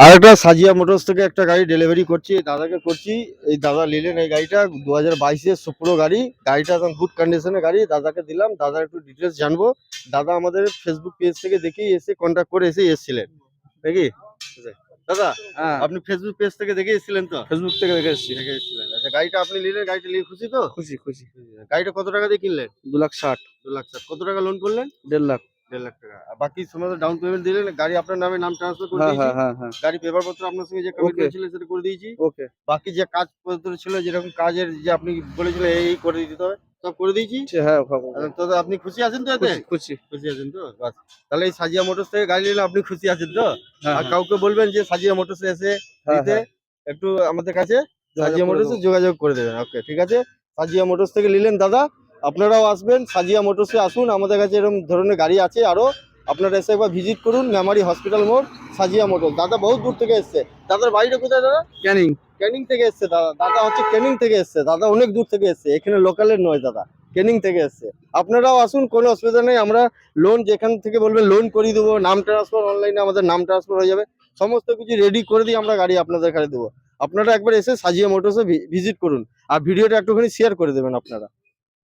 আর একটা সাজিয়া মোটরস থেকে একটা গাড়ি ডেলিভারি করছি, এই দাদাকে করছি। এই দাদা নিলেন এই গাড়িটা 2022-এর সুপ্রো গাড়ি। গাড়িটা একদম গুড কন্ডিশনের গাড়ি, দাদাকে দিলাম। দাদার একটু ডিটেলস জানবো। দাদা আমাদের ফেসবুক পেজ থেকে দেখেই এসে কন্ট্যাক্ট করে এসেছিলেন নাকি দাদা? হ্যাঁ, আপনি ফেসবুক পেজ থেকে দেখে এসেছিলেন তো? ফেসবুক থেকে দেখে এসেছি। দেখে এসেছিলেন। আচ্ছা, গাড়িটা আপনি নিলেন, গাড়িটা নিয়ে খুশি তো? খুশি খুশি। গাড়িটা কত টাকা দিয়ে কিনলেন? 2,60,000। 2,60,000। কত টাকা লোন করলেন? 1,50,000। 1,50,000 টাকা। আর বাকি সময় ডাউন পেমেন্ট দিলেন, গাড়ি আপনার নামে নাম ট্রান্সফার করে হ্যাঁ দিয়েছি। হ্যাঁ হ্যাঁ হ্যাঁ। গাড়ি পেপার পত্র আপনার সঙ্গে যে ওকে কমিটমেন্ট ছিল সেটা করে দিয়েছি। ওকে। বাকি যে কাজপত্র ছিল, যেরকম কাজের যে আপনি বলেছিলেন এই করে দিতে হবে, সব করে দিয়েছি। হ্যাঁ, তো আপনি খুশি আছেন তো এতে? খুশি খুশি। খুশি আছেন তো? বাস। তাহলে এই সাজিয়া মোটরস থেকে গাড়ি নিলে আপনি খুশি আছেন তো? হ্যাঁ আর হ্যাঁ কাউকে বলবেন যে সাজিয়া মোটরসে এসে হ্যাঁ নিতে, হ্যাঁ। একটু আমাদের কাছে যোগাযোগ সাজিয়া করে মোটরসে দেবো। যোগাযোগ করে দেবেন। ওকে, ঠিক আছে। সাজিয়া মোটরস থেকে নিলেন দাদা, আপনারাও আসবেন সাজিয়া মোটরসে, আসুন। আমাদের কাছে এরকম ধরনের গাড়ি আছে আরো। আপনারা এসে একবার ভিজিট করুন, মেমারি হসপিটাল মোড়, সাজিয়া মোটরস। দাদা বহুত দূর থেকে এসছে। দাদার বাড়িটা কোথায় দাদা? ক্যানিং। ক্যানিং থেকে এসছে দাদা। দাদা হচ্ছে ক্যানিং থেকে এসছে। দাদা অনেক দূর থেকে এসছে, এখানে লোকালের নয় দাদা, ক্যানিং থেকে এসছে। আপনারাও আসুন, কোনো অসুবিধা নেই। আমরা লোন যেখান থেকে বলবেন লোন করিয়ে দেবো। নাম ট্রান্সফার অনলাইনে আমাদের নাম ট্রান্সফার হয়ে যাবে। সমস্ত কিছু রেডি করে দিয়ে আমরা গাড়ি আপনাদের কাছে দেবো। আপনারা একবার এসে সাজিয়া মোটরসে ভিজিট করুন। আর ভিডিওটা একটুখানি শেয়ার করে দেবেন আপনারা।